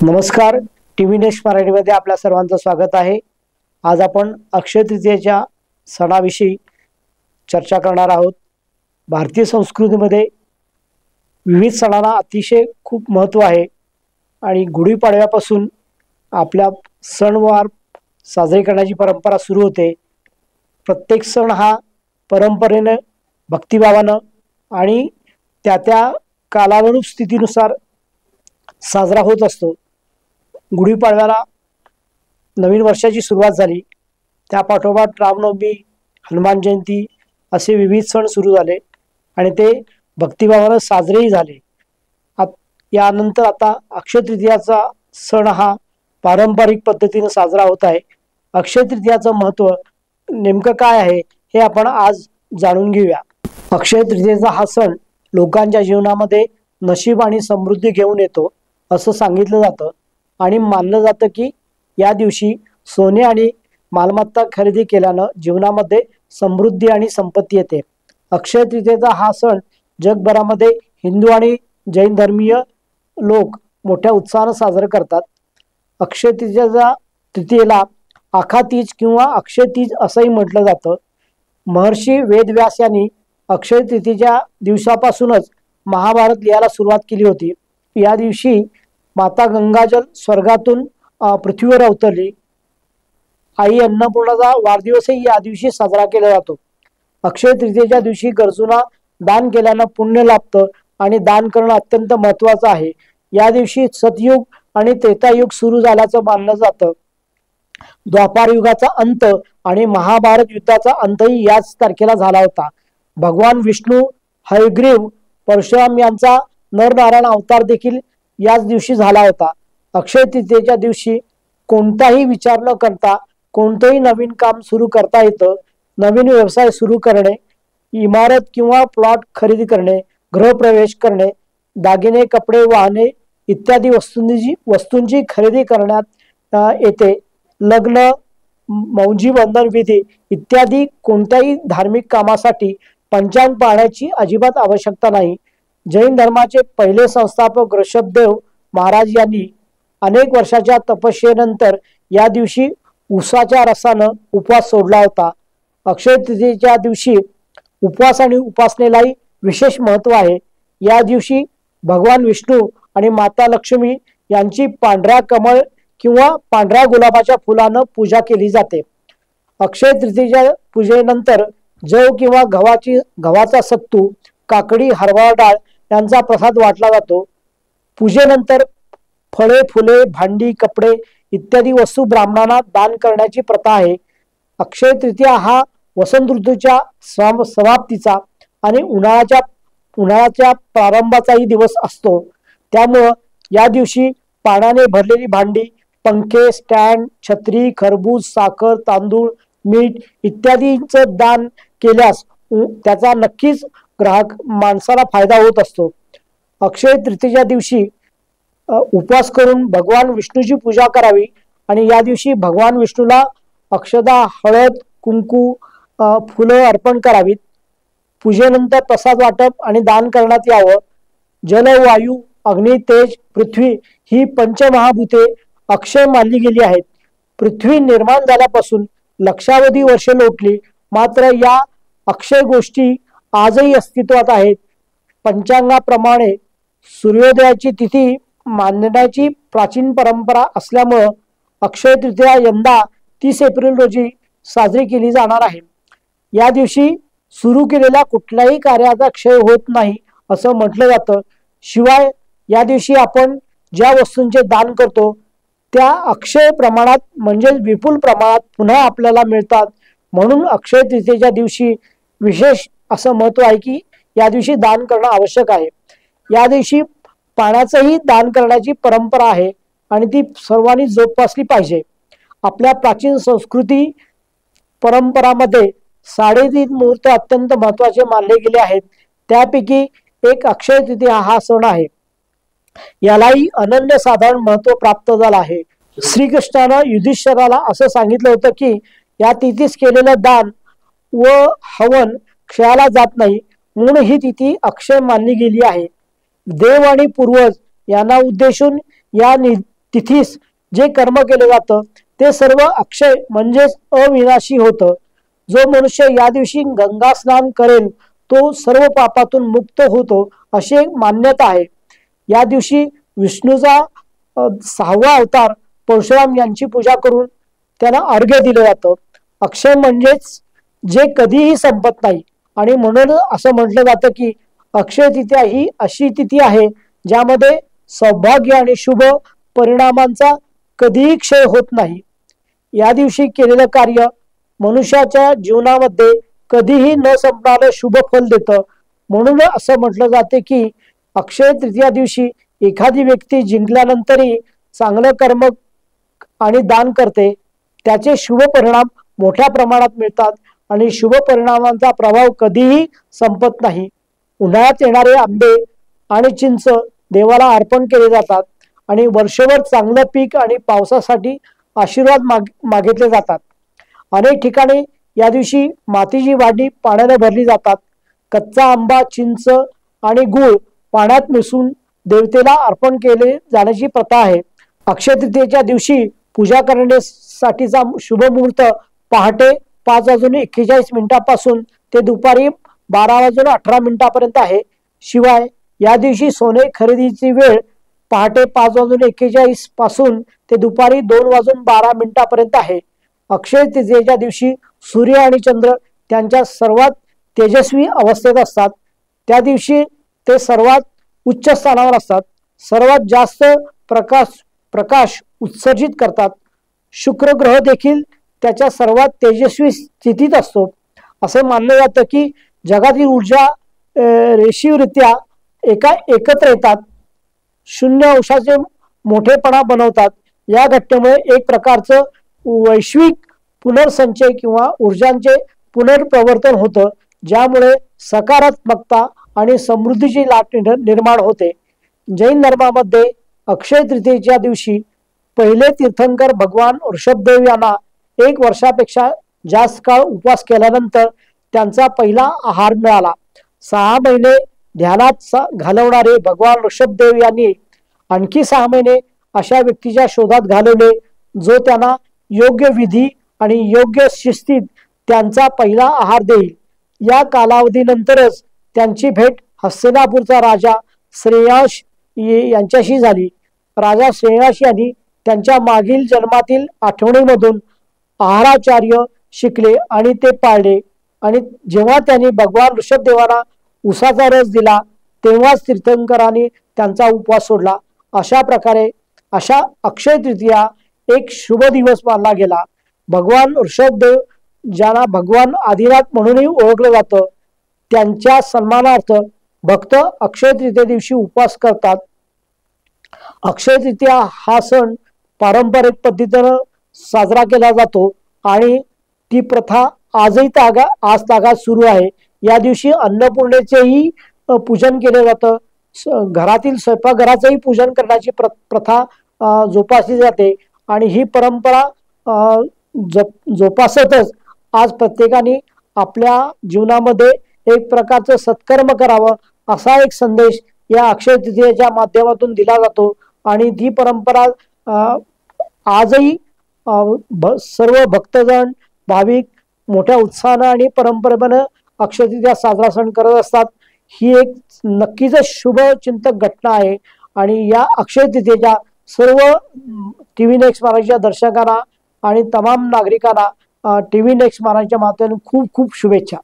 नमस्कार, TV next मराठीमध्ये आपल्या सर्वांचं स्वागत आहे। आज आपण अक्षय तृतीयेच्या सणाविषयी चर्चा करणार आहोत। भारतीय संस्कृतीमध्ये विविध सणांना अतिशय खूप महत्त्व आहे आणि गुढीपाडव्यापासून आपल्या सणवार साजरे करण्याची परंपरा सुरू होते। प्रत्येक सण हा परंपरेने भक्तिभावाने आणि त्या कालानुरूप स्थितीनुसार साजरा होत असतो। गुढीपाडव्याला नवीन वर्षाची सुरुवात झाली, त्या पाठोपाठ रामनवमी, हनुमान जयंती असे विविध सण सुरू झाले आणि ते भक्तिभावाने साजरेही झाले। यानंतर आता अक्षय तृतीयाचा सण हा पारंपरिक पद्धतीने साजरा होत आहे। अक्षय तृतीयाचं महत्त्व नेमकं काय आहे हे आपण आज जाणून घेऊया। अक्षय तृतीयेचा हा सण लोकांच्या जीवनामध्ये नशीब आणि समृद्धी घेऊन येतो असं सांगितलं जातं आणि मानलं जातं की या दिवशी सोने आणि मालमत्ता खरेदी केल्यानं जीवनामध्ये समृद्धी आणि संपत्ती येते। अक्षय तृतीयेचा हा सण जगभरामध्ये हिंदू आणि जैन धर्मीय लोक मोठ्या उत्साहाने साजरा करतात। अक्षय तृतीयेला आखातीज किंवा अक्षय तीज असंही म्हटलं जातं। महर्षी वेदव्यास यांनी अक्षय तृतीयेच्या दिवसापासूनच महाभारत लिहायला सुरुवात केली होती। या दिवशी माता गंगाजल स्वर्गातून पृथ्वीवर अवतरली। आई अन्नपूर्णाचा वाढदिवसही या दिवशी साजरा केला जातो। अक्षय तृतीयेच्या दिवशी गरजूंना दान केल्यानं पुण्य लाभतं आणि दान करणं अत्यंत महत्त्वाचं आहे। या दिवशी सतयुग आणि त्रेतायुग सुरू झाल्याचं मानलं जातं। द्वापार युगाचा अंत आणि महाभारत युद्धाचा अंतही याच तारखेला झाला होता। भगवान विष्णू, हयग्रीव, परशुराम यांचा नरनारायण अवतार देखील याच दिवशी झाला होता। अक्षय तृतीयेच्या दिवशी कोणताही विचार न करता कोणतंही नवीन काम सुरू करता येतं। नवीन व्यवसाय सुरू करणे, इमारत किंवा प्लॉट खरेदी करणे, गृहप्रवेश करणे, दागिने, कपडे, वाहने इत्यादी वस्तूंची खरेदी करण्यात येते। लग्न, मौंजी बंधन विधी इत्यादी कोणत्याही धार्मिक कामासाठी पंचांग पाहण्याची अजिबात आवश्यकता नाही। जैन धर्माचे पहिले संस्थापक ऋषभदेव महाराज यांनी अनेक वर्षाच्या तपश्चर्येनंतर या दिवशी उसाच्या रसानं उपवास सोडला होता। अक्षय तृतीयेच्या दिवशी उपवास आणि उपासनेलाही विशेष महत्त्व आहे। या दिवशी भगवान विष्णू आणि माता लक्ष्मी यांची पांढऱ्या कमळ किंवा पांढऱ्या गुलाबाच्या फुलानं पूजा केली जाते। अक्षय तृतीयेच्या पूजेनंतर जव किंवा गव्हाचा सत्तू, काकडी, हरभरा डाळ यांचा प्रसाद वाटला जातो। पूजेनंतर फळे, फुले, भांडी, कपडे इत्यादी वस्तू ब्राह्मणांना दान करण्याची प्रथा आहे। अक्षय तृतीया हा वसंत ऋतूच्या समाप्तीचा आणि उन्हाळ्याच्या प्रारंभाचाही दिवस असतो। त्यामुळं या दिवशी पाण्याने भरलेली भांडी, पंखे, स्टँड, छत्री, खरबूज, साखर, तांदूळ, मीठ इत्यादींचं दान केल्यास त्याचा नक्कीच माणसाला फायदा होत असतो। अक्षय तृतीयेच्या दिवशी उपवास करून भगवान विष्णूची पूजा करावी आणि या दिवशी भगवान विष्णूला अक्षदा, हळद, कुंकू, फुलं अर्पण करावीत। पूजेनंतर प्रसाद वाटप आणि दान करण्यात यावं। जल, वायू, अग्नी, तेज, पृथ्वी ही पंचमहाभूते अक्षय मानली गेली आहेत। पृथ्वी निर्माण झाल्यापासून लक्षावधी वर्षे लोटली, मात्र या अक्षय गोष्टी आजही अस्तित्वात आहेत। पंचांगाप्रमाणे सूर्योदयाची तिथी मानण्याची प्राचीन परंपरा असल्यामुळे अक्षय तृतीया यंदा 30 एप्रिल रोजी साजरी केली जाणार आहे। या दिवशी सुरू केलेल्या कुठल्याही कार्याचा क्षय होत नाही असं म्हटलं जातं। शिवाय या दिवशी आपण ज्या वस्तूंचे दान करतो त्या अक्षय प्रमाणात म्हणजे विपुल प्रमाणात पुन्हा आपल्याला मिळतात। म्हणून अक्षय तृतीयेच्या दिवशी विशेष असं महत्त्व आहे की या दिवशी दान करणं आवश्यक आहे। या दिवशी पाण्याचंही दान करण्याची परंपरा आहे आणि ती सर्वांनी जोपासली पाहिजे। आपल्या प्राचीन संस्कृती परंपरामध्ये 3.5 मुहूर्त अत्यंत महत्त्वाचे मानले गेले आहेत। त्यापैकी एक अक्षय तृतीया हा सण आहे। यालाही अनन्यसाधारण महत्त्व प्राप्त झालं आहे। श्रीकृष्णानं युधिष्ठिराला असं सांगितलं होतं की या तिथीस केलेलं दान व हवन क्षयाला जात नाही, म्हणून ही तिथी अक्षय मानली गेली आहे। देव आणि पूर्वज यांना उद्देशून या तिथीस जे कर्म केले जातं ते सर्व अक्षय म्हणजेच अविनाशी होतं. जो मनुष्य या दिवशी गंगा स्नान करेल तो सर्व पापातून मुक्त होतो अशी एक मान्यता आहे. या दिवशी विष्णूचा 6वा अवतार परशुराम यांची पूजा करून त्यांना अर्घ्य दिलं जातं. अक्षय म्हणजेच जे कधीही संपत नाही आणि म्हणून असं म्हटलं जातं की अक्षय तृतीया ही अशी तिथी आहे ज्यामध्ये सौभाग्य आणि शुभ परिणामांचा कधीही क्षय होत नाही. या दिवशी केलेलं कार्य मनुष्याच्या जीवनामध्ये कधीही न संपणारं शुभ फल देतं. म्हणून असं म्हटलं जाते की अक्षय तृतीया दिवशी एखादी व्यक्ती जिंकल्यानंतरही चांगलं कर्म आणि दान करते त्याचे शुभ परिणाम मोठ्या प्रमाणात मिळतात आणि शुभ परिणामांचा प्रभाव कधीही संपत नाही. उन्हाळ्यात येणारे आंबे आणि चिंच देवाला अर्पण केले जातात आणि वर्षभर चांगलं पीक आणि पावसासाठी आशीर्वाद मागितले जातात. अनेक ठिकाणी या दिवशी मातीची वाटी पाण्याने भरली जातात. कच्चा आंबा, चिंच आणि गूळ पाण्यात मिसळून देवतेला अर्पण केले जाण्याची प्रथा आहे. अक्षय तृतीयेच्या दिवशी पूजा करण्यासाठीचा शुभ मुहूर्त पहाटे 5:41 ते दुपारी 12:18 आहे. शिवाय या दिवशी सोने खरेदीची वेळ पहाटे 5:41 ते दुपारी 2:12 आहे. अक्षय तृतीयेच्या दिवशी सूर्य आणि चंद्र त्यांच्या सर्वात तेजस्वी अवस्थेत असतात. त्या दिवशी ते सर्वात उच्च स्थानावर असतात. सर्वात जास्त प्रकाश उत्सर्जित करतात. शुक्र ग्रह देखील त्याच्या सर्वात तेजस्वी स्थितीत असतो. असे मानलं जातं की जगातील ऊर्जा रेषीवरित्या एकत्र येतात, 0 अंशाचे मोठेपणा बनवतात. या घटनेमुळे एक प्रकारचं वैश्विक पुनर्संचय किंवा ऊर्जांचे पुनर्प्रवर्तन होतं ज्यामुळे सकारात्मकता आणि समृद्धीची लाट निर्माण होते. जैन धर्मामध्ये अक्षय तृतीयेच्या दिवशी पहिले तीर्थंकर भगवान ऋषभदेव यांना 1 वर्षापेक्षा जास्त काळ उपवास केल्यानंतर त्यांचा पहिला आहार मिळाला. 6 महिने ध्यानात घालवणारे भगवान ऋषभदेव यांनी आणखी 6 महिने अशा व्यक्तीच्या शोधात घालवले जो त्यांना योग्य विधी आणि योग्य शिस्तीत त्यांचा पहिला आहार देईल. या कालावधीनंतरच त्यांची भेट हस्तिनापूरचा राजा श्रेयांश यांच्याशी झाली. राजा श्रेयांश यांनी त्यांच्या मागील जन्मातील आठवणीमधून आहाराचार्य शिकले आणि ते पाळले आणि जेव्हा त्यांनी भगवान ऋषभदेवांना उसाचा रस दिला तेव्हाच तीर्थंकरांनी त्यांचा उपवास सोडला. अशा प्रकारे अक्षय तृतीया एक शुभ दिवस मानला गेला. भगवान ऋषभदेव ज्यांना भगवान आदिनाथ म्हणूनही ओळखलं जातं त्यांच्या सन्मानार्थ भक्त अक्षय तृतीया दिवशी उपवास करतात. अक्षय तृतीया हा सण पारंपरिक पद्धतीनं साजरा केला जातो आणि ती प्रथा आजही तागात सुरू आहे. या दिवशी अन्नपूर्णेचेही पूजन केले जातं. घरातील स्वयंपाकघराचंही पूजन करण्याची प्रथा जोपासली जाते आणि ही परंपरा जोपासतच आज प्रत्येकाने आपल्या जीवनामध्ये एक प्रकारचं सत्कर्म करावं असा एक संदेश या अक्षय तृतीयेच्या माध्यमातून दिला जातो आणि ती परंपरा आजही सर्व भक्तजन भाविक मोठ्या उत्साहानं आणि परंपरेनं अक्षय तृतीया साजरा सण करत असतात. ही एक नक्कीच शुभ चिंतक घटना आहे आणि या अक्षय तृतीयेच्या सर्व TV नेक्स्ट महाराष्ट्राच्या दर्शकांना आणि तमाम नागरिकांना TV नेक्स्ट महाराष्ट्राच्या माध्यमातून खूप खूप शुभेच्छा.